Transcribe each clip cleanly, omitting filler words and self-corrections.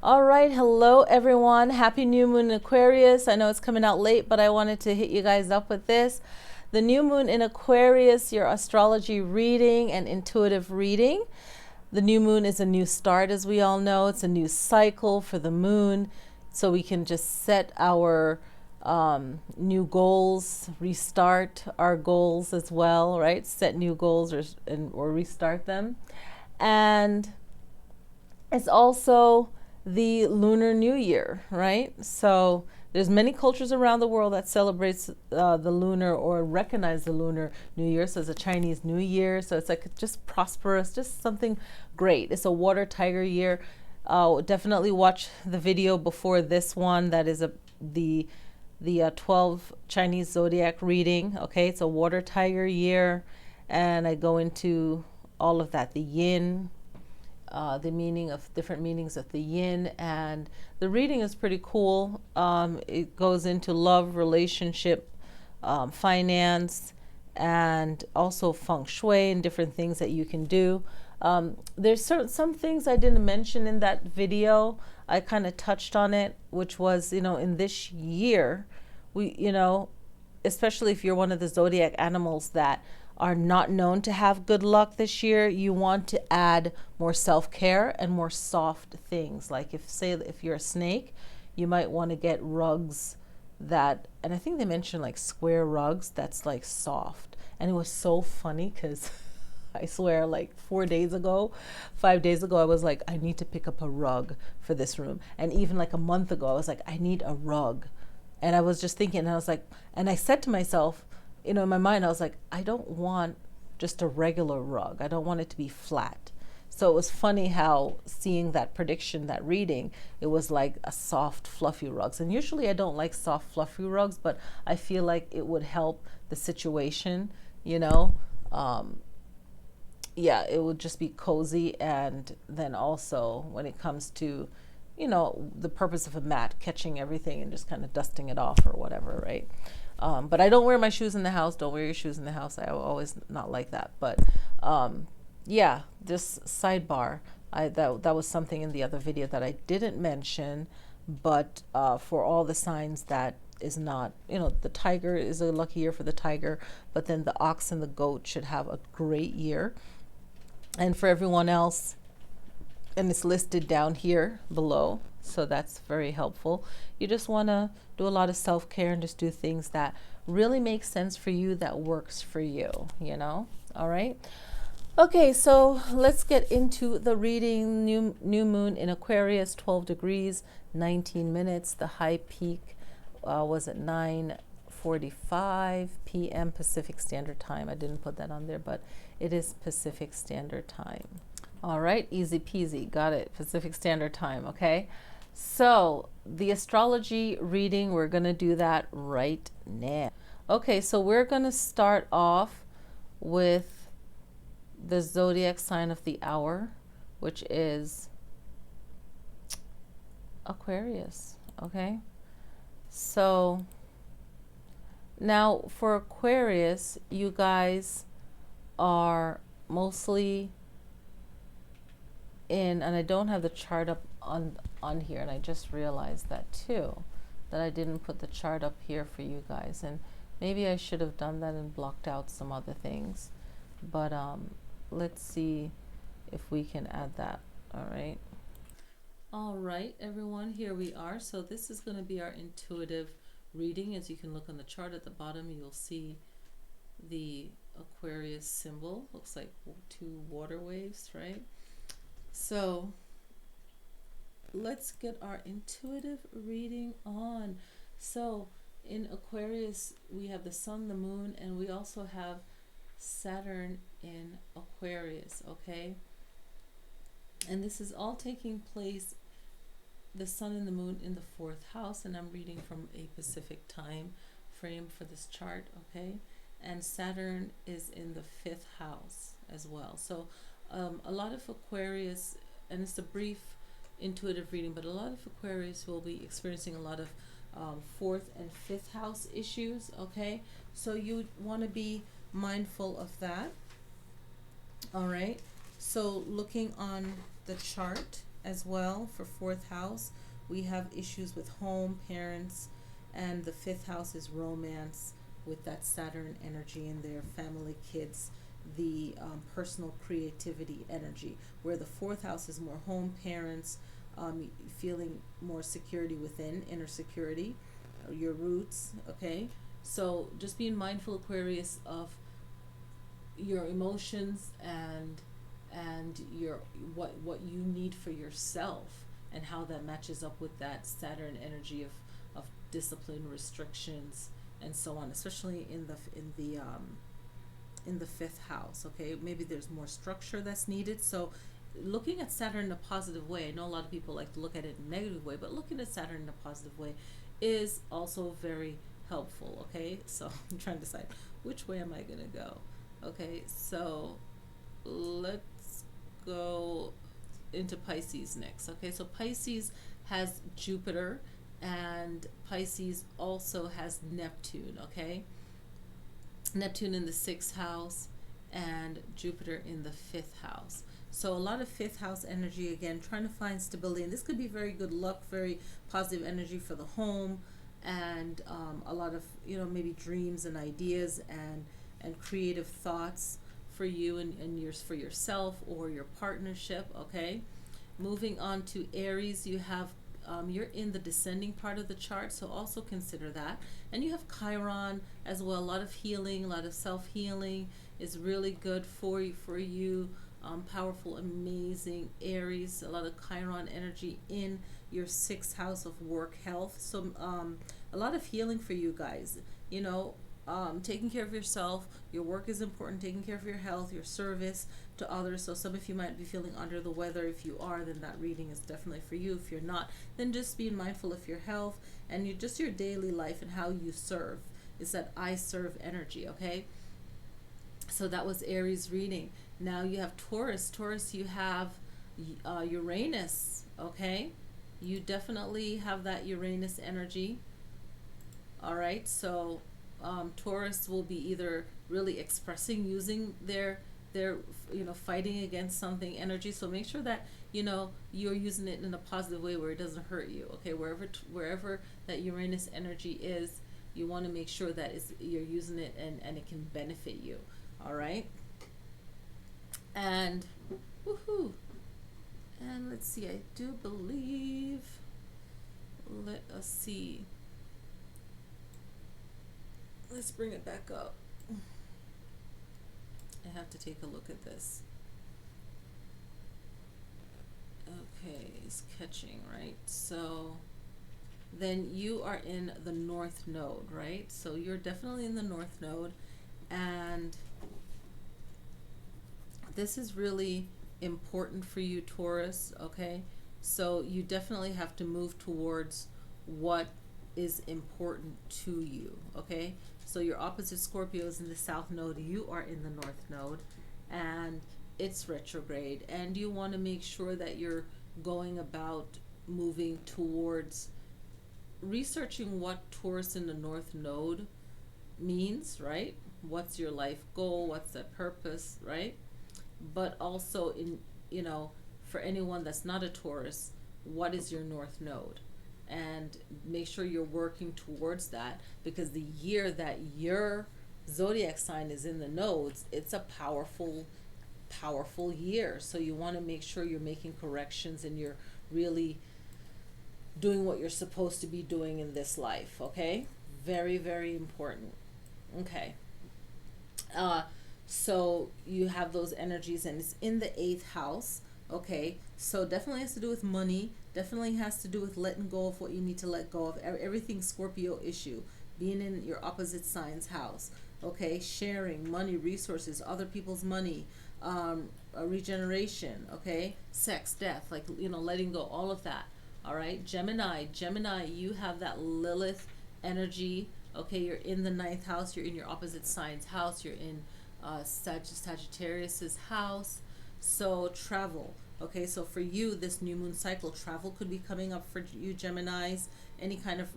All right, hello everyone. Happy new moon in Aquarius. I know it's coming out late, but I wanted to hit you guys up with this. The new moon in Aquarius, your astrology reading and intuitive reading. The new moon is a new start, as we all know. It's a new cycle for the moon, so we can just set our new goals, restart our goals as well, right? Set new goals or restart them. And it's also the Lunar New Year, right? So there's many cultures around the world that celebrates the lunar or recognize the Lunar New Year. So it's a Chinese New Year. So it's like just prosperous, just something great. It's a water tiger year. Definitely watch the video before this one. That is the 12 Chinese zodiac reading. Okay, it's a water tiger year, and I go into all of that, the yin, the meaning of different meanings of the yin, and the reading is pretty cool. It goes into love, relationship, finance, and also feng shui and different things that you can do. There's some things I didn't mention in that video. I kind of touched on it, which was, in this year, especially if you're one of the zodiac animals that are not known to have good luck this year, you want to add more self-care and more soft things. Like if you're a snake, you might want to get rugs and I think they mentioned like square rugs that's like soft. And it was so funny because I swear, like 5 days ago, I was like, I need to pick up a rug for this room. And even like a month ago, I was like, I need a rug. And I was just thinking, and I was like, and I said to myself, in my mind, I was like, I don't want just a regular rug. I don't want it to be flat. So it was funny how seeing that prediction, that reading, it was like a soft, fluffy rugs. And usually I don't like soft, fluffy rugs, but I feel like it would help the situation, yeah, it would just be cozy. And then also when it comes to, the purpose of a mat, catching everything and just kind of dusting it off or whatever, right? But I don't wear my shoes in the house. Don't wear your shoes in the house. I always not like that. But yeah, this sidebar, that was something in the other video that I didn't mention. But for all the signs that is not, the tiger is a lucky year for the tiger, but then the ox and the goat should have a great year. And for everyone else, and it's listed down here below, so that's very helpful. You just want to do a lot of self-care and just do things that really make sense for you, that works for you, all right. Okay, so let's get into the reading. New moon in Aquarius, 12 degrees 19 minutes. The high peak was at 9:45 p.m. Pacific Standard Time. I didn't put that on there, but it is Pacific Standard Time. All right, easy peasy, got it. Pacific Standard Time, okay? So the astrology reading, we're gonna do that right now. Okay, so we're gonna start off with the zodiac sign of the hour, which is Aquarius, okay? So now for Aquarius, you guys are mostly and I don't have the chart up on here, and I just realized that too, that I didn't put the chart up here for you guys, and maybe I should have done that and blocked out some other things, but let's see if we can add that. All right everyone, here we are. So this is going to be our intuitive reading. As you can look on the chart at the bottom, you'll see the Aquarius symbol. Looks like 2 water waves, right? So let's get our intuitive reading on. So in Aquarius, we have the sun, the moon, and we also have Saturn in Aquarius, okay? And this is all taking place, the sun and the moon in the 4th house, and I'm reading from a Pacific time frame for this chart, okay? And Saturn is in the 5th house as well. So a lot of Aquarius, and it's a brief intuitive reading, but a lot of Aquarius will be experiencing a lot of 4th and 5th house issues, okay? So you want to be mindful of that, all right? So looking on the chart, as well for fourth house. We have issues with home, parents, and the fifth house is romance with that Saturn energy in there, family, kids, the personal creativity energy, where the fourth house is more home, parents, feeling more security within, inner security, your roots, okay? So just being mindful, Aquarius, of your emotions and your what you need for yourself, and how that matches up with that Saturn energy of discipline, restrictions, and so on, especially in the fifth house. Okay, maybe there's more structure that's needed. So looking at Saturn in a positive way, I know a lot of people like to look at it in a negative way, but looking at Saturn in a positive way is also very helpful. Okay, so I'm trying to decide which way am I gonna go. Okay, so let's go into Pisces next. Okay, so Pisces has Jupiter, and Pisces also has Neptune. Okay, Neptune in the sixth house and Jupiter in the fifth house. So a lot of fifth house energy, again, trying to find stability, and this could be very good luck, very positive energy for the home, and a lot of, maybe dreams and ideas and creative thoughts for you and yours, for yourself or your partnership. Okay, moving on to Aries, you have you're in the descending part of the chart, so also consider that. And you have Chiron as well. A lot of healing, a lot of self-healing is really good for you. Powerful, amazing Aries. A lot of Chiron energy in your sixth house of work, health. So a lot of healing for you guys. Taking care of yourself. Your work is important. Taking care of your health, your service to others. So some of you might be feeling under the weather. If you are, then that reading is definitely for you. If you're not, then just being mindful of your health and just your daily life and how you serve. It's that I serve energy. Okay, so that was Aries reading. Now you have Taurus. Taurus, you have Uranus. Okay, you definitely have that Uranus energy. All right, so Taurus will be either really expressing, using their fighting against something energy. So make sure that you're using it in a positive way where it doesn't hurt you. Okay, wherever that Uranus energy is, you want to make sure that you're using it and it can benefit you. All right, and woohoo, and let's see, I do believe, let us see, let's bring it back up. I have to take a look at this. Okay, it's catching, right? So then you are in the North Node, right? So you're definitely in the North Node, and this is really important for you, Taurus. Okay, so you definitely have to move towards what is important to you. Okay, so your opposite Scorpio is in the South Node, you are in the North Node, and it's retrograde, and you want to make sure that you're going about moving towards researching what Taurus in the North Node means, right? What's your life goal? What's the purpose, right? But also for anyone that's not a Taurus, what is your North Node? And make sure you're working towards that, because the year that your zodiac sign is in the nodes, it's a powerful year. So you want to make sure you're making corrections and you're really doing what you're supposed to be doing in this life. Okay, very, very important. Okay, so you have those energies, and it's in the 8th house. Okay, so definitely has to do with money, definitely has to do with letting go of what you need to let go of. Everything Scorpio issue, being in your opposite sign's house. Okay, sharing money, resources, other people's money, a regeneration. Okay, sex, death, like letting go, all of that. All right, Gemini, you have that Lilith energy. Okay, you're in the 9th house, you're in your opposite sign's house, you're in Sagittarius's house. So travel. Okay, so for you, this new moon cycle, travel could be coming up for you, Geminis. Any kind of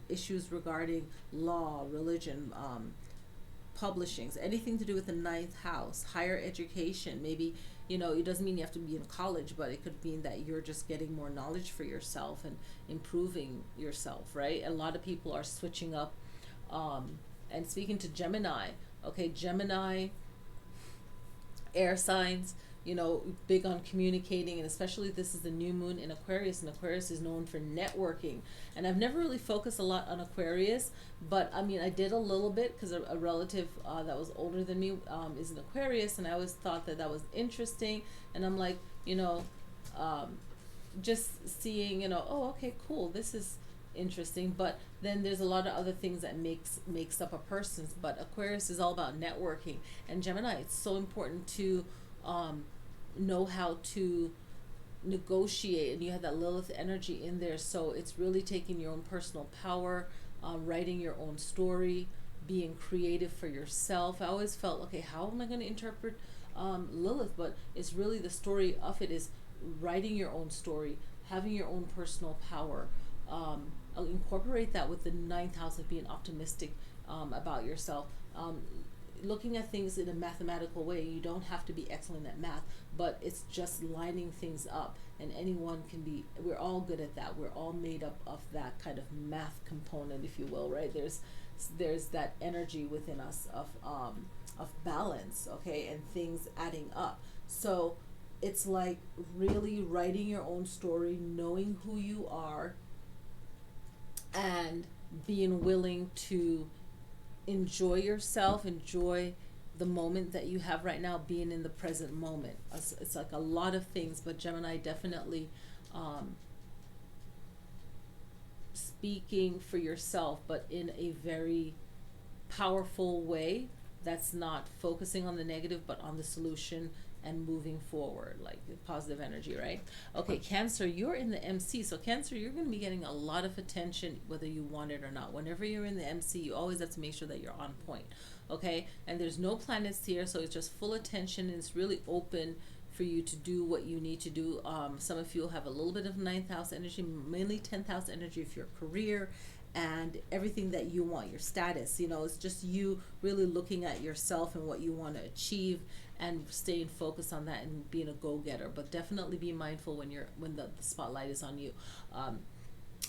issues regarding law, religion, publishings, anything to do with the ninth house, higher education. Maybe, you know, it doesn't mean you have to be in college, but it could mean that you're just getting more knowledge for yourself and improving yourself, right? A lot of people are switching up. And speaking to Gemini, okay, Gemini, air signs, you know, big on communicating, and especially this is the new moon in Aquarius, and Aquarius is known for networking. And I've never really focused a lot on Aquarius, but I mean, I did a little bit because a relative that was older than me is an Aquarius, and I always thought that that was interesting. And I'm like, you know, just seeing, you know, oh, okay, cool, this is interesting. But then there's a lot of other things that makes up a person's. But Aquarius is all about networking, and Gemini, it's so important to know how to negotiate, and you have that Lilith energy in there, so it's really taking your own personal power, writing your own story, being creative for yourself. I always felt, okay, how am I going to interpret Lilith? But it's really the story of it is writing your own story, having your own personal power. I'll incorporate that with the ninth house of being optimistic about yourself. Looking at things in a mathematical way. You don't have to be excellent at math, but it's just lining things up, and anyone can be, we're all good at that. We're all made up of that kind of math component, if you will, right? There's that energy within us of balance, okay, and things adding up. So it's like really writing your own story, knowing who you are, and being willing to enjoy yourself, enjoy the moment that you have right now, being in the present moment. It's like a lot of things, but Gemini definitely speaking for yourself, but in a very powerful way that's not focusing on the negative, but on the solution and moving forward, like positive energy, right? Okay, Cancer, you're in the MC. So Cancer, you're going to be getting a lot of attention whether you want it or not. Whenever you're in the MC, you always have to make sure that you're on point, okay? And there's no planets here, so it's just full attention, and it's really open for you to do what you need to do. Some of you will have a little bit of ninth house energy, mainly 10th house energy if your career and everything that you want, your status, you know, it's just you really looking at yourself and what you want to achieve and staying focused on that and being a go-getter. But definitely be mindful when the spotlight is on you.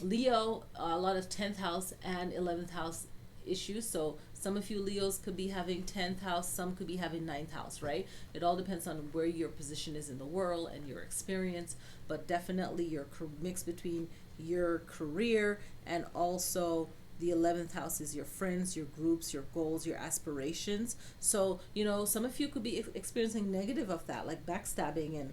Leo, a lot of 10th house and 11th house issues. So some of you Leos could be having 10th house, some could be having 9th house, right? It all depends on where your position is in the world and your experience, but definitely your mix between your career and also the 11th house is your friends, your groups, your goals, your aspirations. So, you know, some of you could be experiencing negative of that, like backstabbing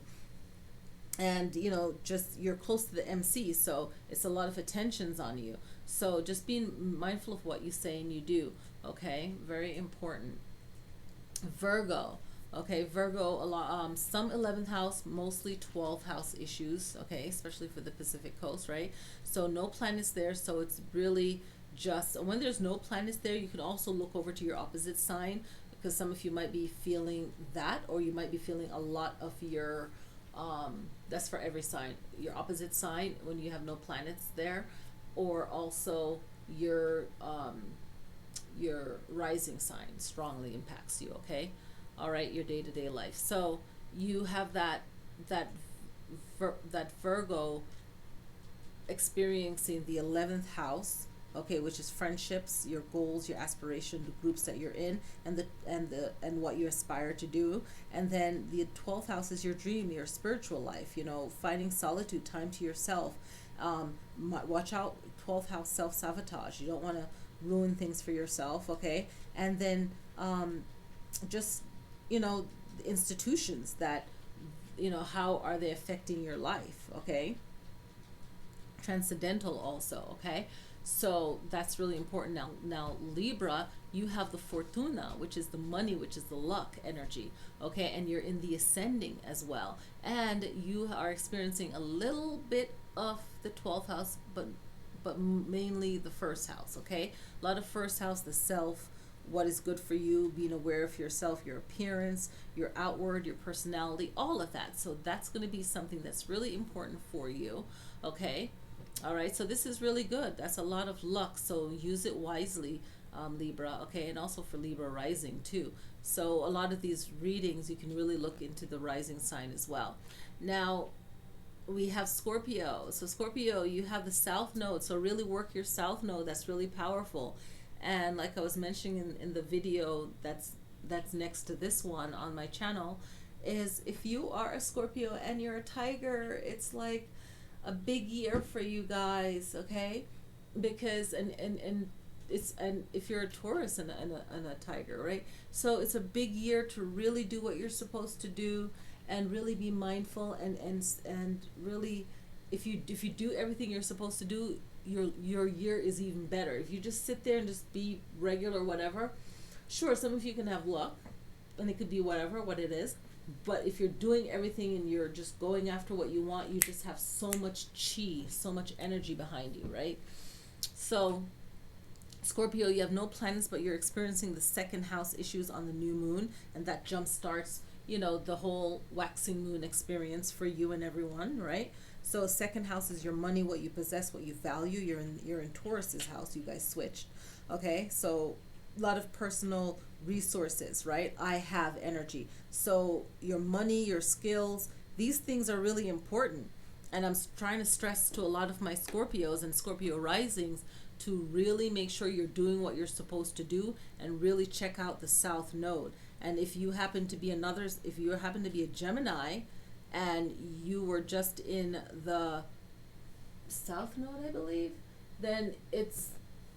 and you know, just you're close to the MC, so it's a lot of attentions on you. So just being mindful of what you say and you do, okay? Very important. Virgo, okay, Virgo, a lot, some 11th house, mostly 12th house issues, okay, especially for the Pacific coast, right? So no planets there, so it's really just, when there's no planets there, you can also look over to your opposite sign, because some of you might be feeling that, or you might be feeling a lot of your, that's for every sign, your opposite sign when you have no planets there, or also your rising sign strongly impacts you, okay? All right, your day-to-day life. So you have that Virgo experiencing the 11th house, okay, which is friendships, your goals, your aspiration, the groups that you're in, and what you aspire to do. And then the 12th house is your dream, your spiritual life, you know, finding solitude, time to yourself. Watch out, 12th house, self-sabotage. You don't want to ruin things for yourself, okay? And then just, you know, institutions that, you know, how are they affecting your life, okay? Transcendental also, okay? So that's really important. Now Libra, you have the Fortuna, which is the money, which is the luck energy, okay? And you're in the ascending as well. And you are experiencing a little bit of the 12th house, but mainly the first house, okay? A lot of first house, the self, what is good for you, being aware of yourself, your appearance, your outward, your personality, all of that. So that's going to be something that's really important for you, okay? All right, so this is really good. That's a lot of luck, so use it wisely. Libra, okay, and also for Libra rising too. So a lot of these readings, you can really look into the rising sign as well. Now, we have Scorpio. So Scorpio, you have the South Node. So really work your South Node. That's really powerful. And like I was mentioning in the video that's next to this one on my channel, is if you are a Scorpio and you're a tiger, it's like a big year for you guys, okay? Because and if you're a Taurus and a tiger, right? So it's a big year to really do what you're supposed to do and really be mindful and really, if you do everything you're supposed to do, your year is even better. If you just sit there and just be regular whatever, sure, some of you can have luck and it could be whatever what it is, but if you're doing everything and you're just going after what you want, you just have so much chi, so much energy behind you, right? So Scorpio, you have no planets, but you're experiencing the second house issues on the new moon, and that jump starts, the whole waxing moon experience for you and everyone, right? So second house is your money, what you possess, what you value. You're in Taurus's house. You guys switched, okay? So a lot of personal resources, right? I have energy. So your money, your skills, these things are really important. And I'm trying to stress to a lot of my Scorpios and Scorpio risings to really make sure you're doing what you're supposed to do and really check out the South Node. And if you happen to be a Gemini and you were just in the South Node, I believe, then it's,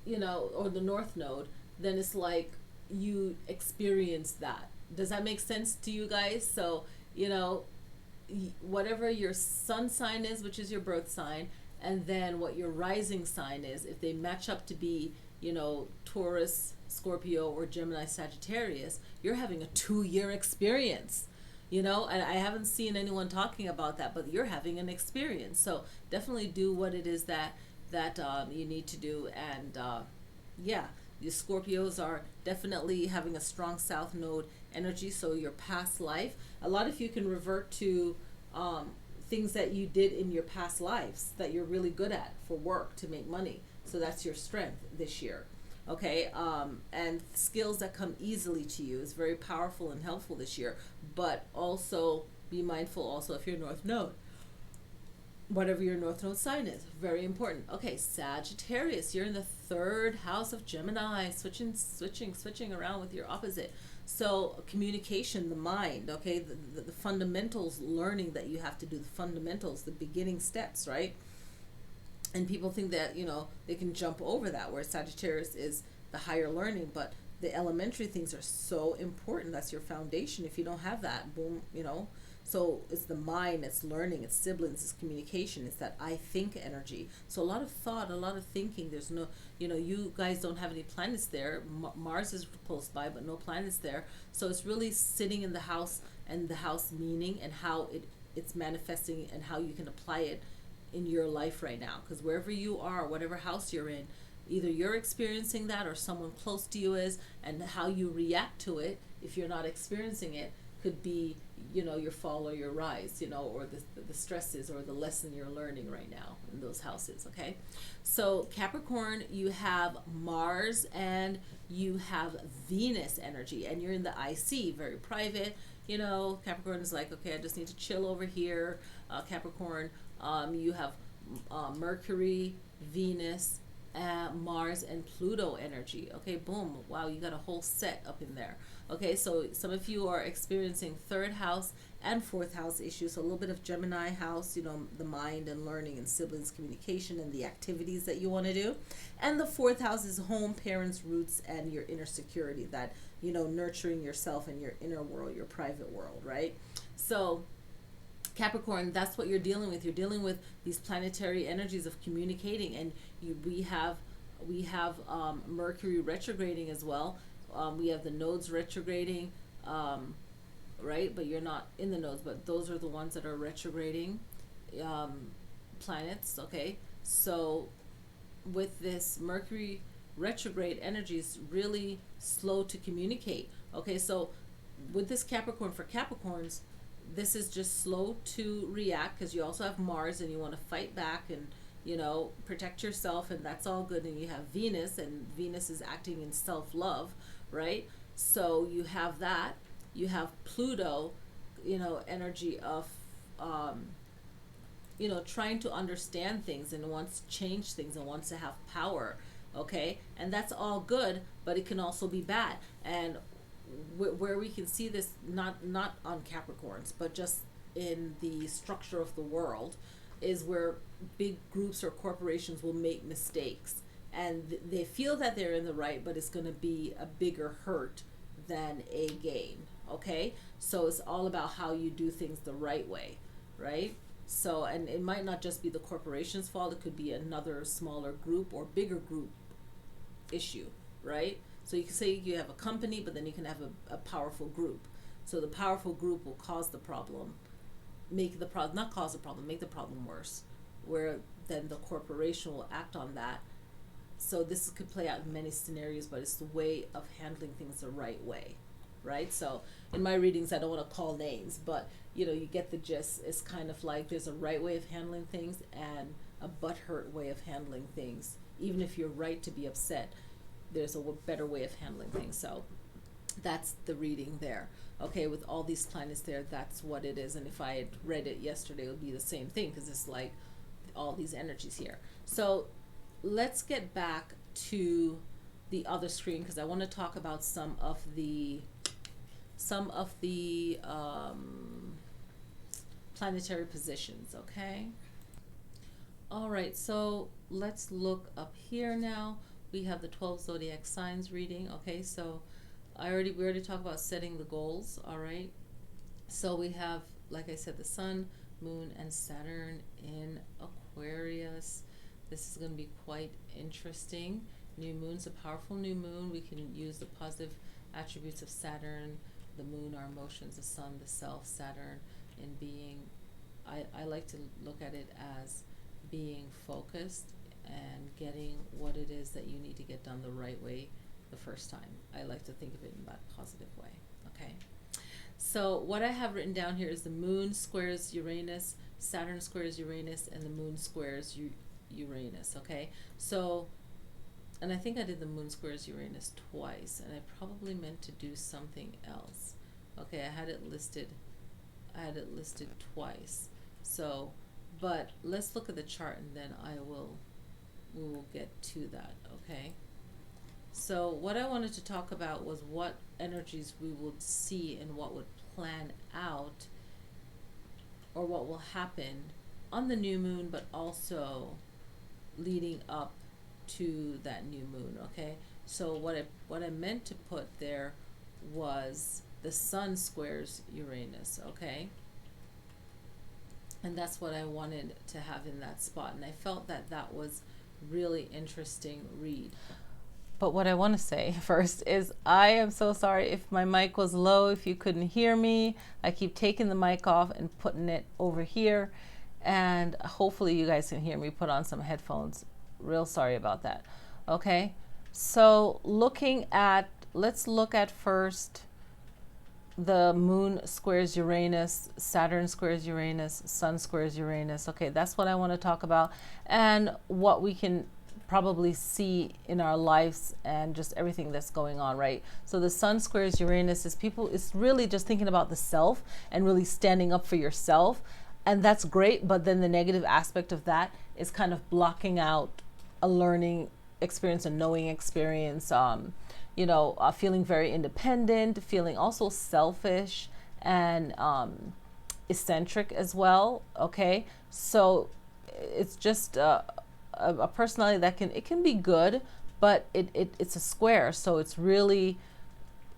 or the North Node, then it's like you experience that. Does that make sense to you guys? So, whatever your sun sign is, which is your birth sign, and then what your rising sign is, if they match up to be, Taurus, Scorpio, or Gemini, Sagittarius, you're having a 2-year experience, and I haven't seen anyone talking about that, but you're having an experience. So definitely do what it is that you need to do. And yeah, the Scorpios are definitely having a strong South Node energy. So your past life, a lot of you can revert to things that you did in your past lives that you're really good at for work to make money. So that's your strength this year. Okay, and skills that come easily to you is very powerful and helpful this year. But also be mindful also if you're North Node, whatever your North Node sign is, very important. Okay, Sagittarius, you're in the 3rd house of Gemini, switching around with your opposite. So communication, the mind, okay, the fundamentals, learning that you have to do, the fundamentals, the beginning steps, right? And people think that, they can jump over that, where Sagittarius is the higher learning, but the elementary things are so important. That's your foundation. If you don't have that, boom, So it's the mind, it's learning, it's siblings, it's communication, it's that I think energy. So a lot of thought, a lot of thinking. There's no, you guys don't have any planets there. Mars is close by, but no planets there. So it's really sitting in the house and the house meaning and how it's manifesting and how you can apply it in your life right now. Because wherever you are, whatever house you're in, either you're experiencing that or someone close to you is, and how you react to it if you're not experiencing it could be, your fall or your rise, or the stresses or the lesson you're learning right now in those houses, okay? So Capricorn, you have Mars and you have Venus energy, and you're in the IC, very private. Capricorn is like, okay, I just need to chill over here. Capricorn, you have Mercury, Venus, Mars, and Pluto energy. Okay, boom. Wow, you got a whole set up in there. Okay, so some of you are experiencing 3rd house and 4th house issues. So a little bit of Gemini house, the mind and learning and siblings communication and the activities that you want to do. And the 4th house is home, parents, roots, and your inner security, that, nurturing yourself and your inner world, your private world, right? So Capricorn, that's what you're dealing with. You're dealing with these planetary energies of communicating, and we have Mercury retrograding as well. We have the nodes retrograding, right? But you're not in the nodes, but those are the ones that are retrograding planets, okay? So with this Mercury retrograde energy is really slow to communicate, okay? So with this Capricorn, for Capricorns, this is just slow to react, because you also have Mars and you want to fight back you know, protect yourself, and that's all good. And you have Venus, and Venus is acting in self-love, right? So you have that. You have Pluto, you know, energy of, you know, trying to understand things and wants to change things and wants to have power, okay? And that's all good, but it can also be bad. And where we can see this, not on Capricorns, but just in the structure of the world, is where big groups or corporations will make mistakes, and they feel that they're in the right, but it's going to be a bigger hurt than a gain, okay? So it's all about how you do things the right way, right? So, and it might not just be the corporation's fault, it could be another smaller group or bigger group issue, right? So you can say you have a company, but then you can have a powerful group. So the powerful group will cause the problem, make the problem, not cause the problem, make the problem worse, where then the corporation will act on that. So this could play out in many scenarios, but it's the way of handling things the right way, right? So in my readings, I don't want to call names, but you know, you get the gist. It's kind of like there's a right way of handling things and a butthurt way of handling things. Even if you're right to be upset, there's a better way of handling things. So that's the reading there. Okay, with all these planets there, that's what it is. And if I had read it yesterday, it would be the same thing, because it's like all these energies here. So let's get back to the other screen, because I want to talk about some of the planetary positions, okay? All right, so let's look up here now. We have the 12 zodiac signs reading, okay? So we already talked about setting the goals, all right? So we have, like I said, the Sun, Moon, and Saturn in Aquarius. This is going to be quite interesting. New moon's a powerful new moon. We can use the positive attributes of Saturn, the moon, our emotions, the sun, the self, Saturn in being, I like to look at it as being focused and getting what it is that you need to get done the right way the first time. I like to think of it in that positive way, okay? So what I have written down here is the moon squares Uranus, Saturn squares Uranus, and the moon squares Uranus, okay? So, and I think I did the moon squares Uranus twice, and I probably meant to do something else. Okay, I had it listed twice. So, but let's look at the chart, and then we will get to that, okay? So what I wanted to talk about was what energies we would see and what would plan out, or what will happen on the new moon, but also leading up to that new moon, okay? So what I meant to put there was the Sun squares Uranus, okay? And that's what I wanted to have in that spot, and I felt that that was really interesting read. But what I want to say first is I am so sorry if my mic was low, if you couldn't hear me. I keep taking the mic off and putting it over here, and hopefully you guys can hear me. Put on some headphones. Real sorry about that. Okay, so let's look at first the moon squares Uranus, Saturn squares Uranus, Sun squares Uranus. Okay, that's what I want to talk about, and what we can probably see in our lives and just everything that's going on, right? So the Sun squares Uranus is it's really just thinking about the self and really standing up for yourself, and that's great. But then the negative aspect of that is kind of blocking out a learning experience, a knowing experience, feeling very independent, feeling also selfish and eccentric as well, okay? So it's just a personality that can be good, but it's a square, so it's really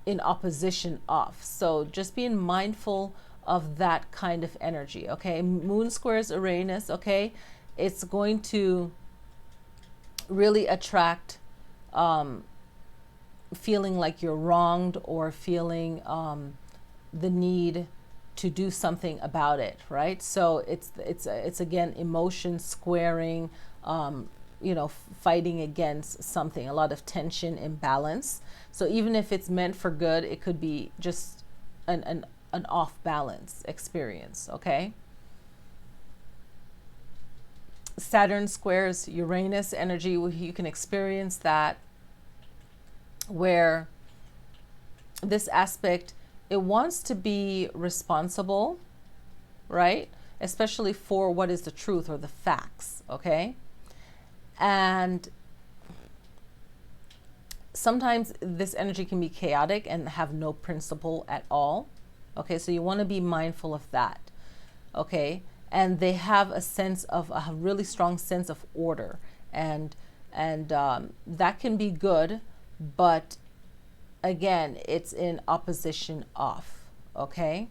in opposition off. So just being mindful of that kind of energy, okay? Moon squares Uranus, okay? It's going to really attract feeling like you're wronged, or feeling the need to do something about it, right? So it's again emotion squaring, fighting against something, a lot of tension, imbalance. So even if it's meant for good, it could be just an off balance experience, okay? Saturn squares Uranus energy, you can experience that, where this aspect, it wants to be responsible, right? Especially for what is the truth or the facts, okay? And sometimes this energy can be chaotic and have no principle at all, okay? So you want to be mindful of that, okay? And they have a sense of a really strong sense of order, and that can be good, but again, it's in opposition of, okay?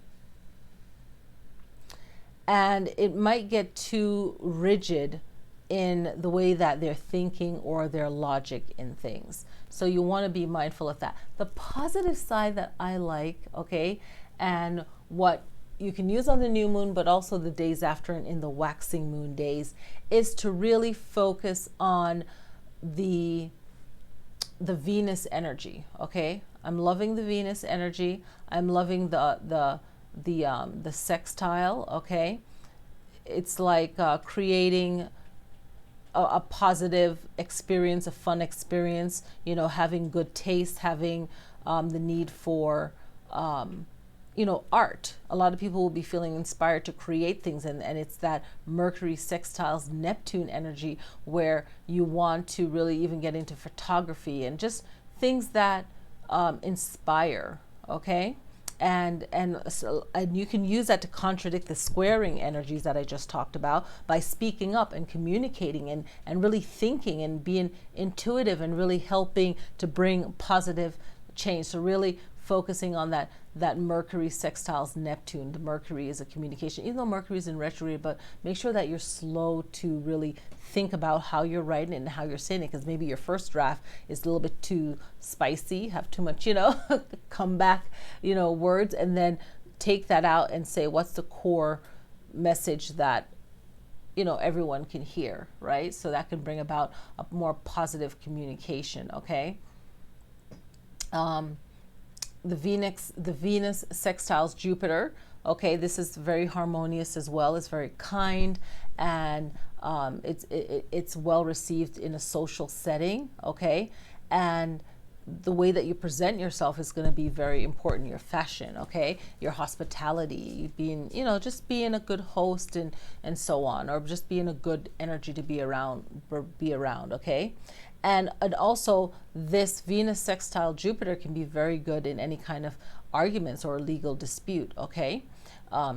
And it might get too rigid in the way that they're thinking or their logic in things. So you want to be mindful of that. The positive side that I like, okay, and what you can use on the new moon, but also the days after and in the waxing moon days, is to really focus on the Venus energy, okay? I'm loving the Venus energy. I'm loving the sextile, okay? It's like creating a positive experience, a fun experience, you know, having good taste, having the need for, you know, art. A lot of people will be feeling inspired to create things, and it's that Mercury sextiles Neptune energy where you want to really even get into photography and just things that inspire, okay? And you can use that to contradict the squaring energies that I just talked about by speaking up and communicating and really thinking and being intuitive and really helping to bring positive change. So really focusing on that Mercury sextiles Neptune. The Mercury is a communication, even though Mercury is in retrograde, but make sure that you're slow to really think about how you're writing it and how you're saying it, because maybe your first draft is a little bit too spicy, have too much, you know, comeback, you know, words, and then take that out and say, what's the core message that, you know, everyone can hear, right? So that can bring about a more positive communication, okay? The Venus sextiles Jupiter, okay, this is very harmonious as well. It's very kind, and it's well received in a social setting, okay? And the way that you present yourself is going to be very important. Your fashion, okay, your hospitality, being, you know, just being a good host and so on, or just being a good energy to be around, okay? And also this Venus sextile Jupiter can be very good in any kind of arguments or legal dispute, okay?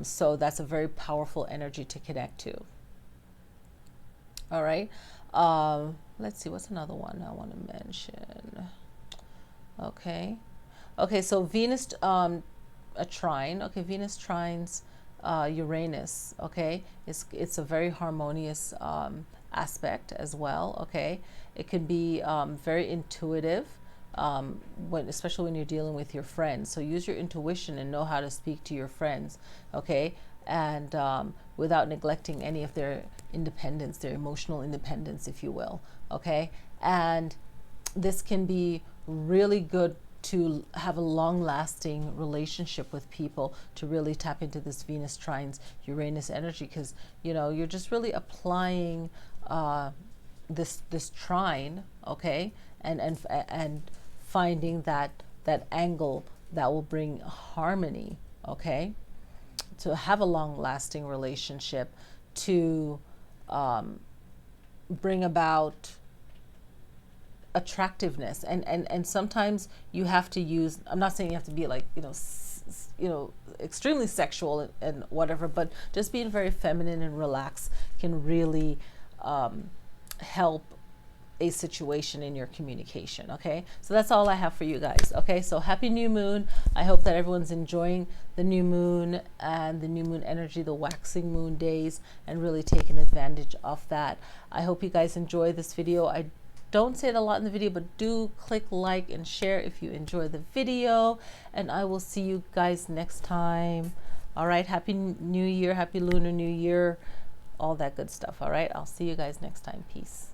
So that's a very powerful energy to connect to. All right. Let's see, what's another one I want to mention? Okay. Okay, so Venus, a trine. Okay, Venus trines Uranus, okay? It's a very harmonious aspect as well, okay? It can be very intuitive, especially when you're dealing with your friends. So use your intuition and know how to speak to your friends, okay? And without neglecting any of their independence, their emotional independence, if you will, okay? And this can be really good to have a long-lasting relationship with people, to really tap into this Venus trines Uranus energy, because, you know, you're just really applying this trine, okay, and finding that angle that will bring harmony, okay, to have a long-lasting relationship, to bring about attractiveness, and sometimes you have to use, I'm not saying you have to be like, you know, extremely sexual and whatever, but just being very feminine and relaxed can really help a situation in your communication, okay? So that's all I have for you guys, okay? So happy new moon. I hope that everyone's enjoying the new moon and the new moon energy, the waxing moon days, and really taking advantage of that. I hope you guys enjoy this video. I don't say it a lot in the video, but do click like and share if you enjoy the video, and I will see you guys next time. All right, happy new year, happy lunar new year, all that good stuff. All right, I'll see you guys next time. Peace.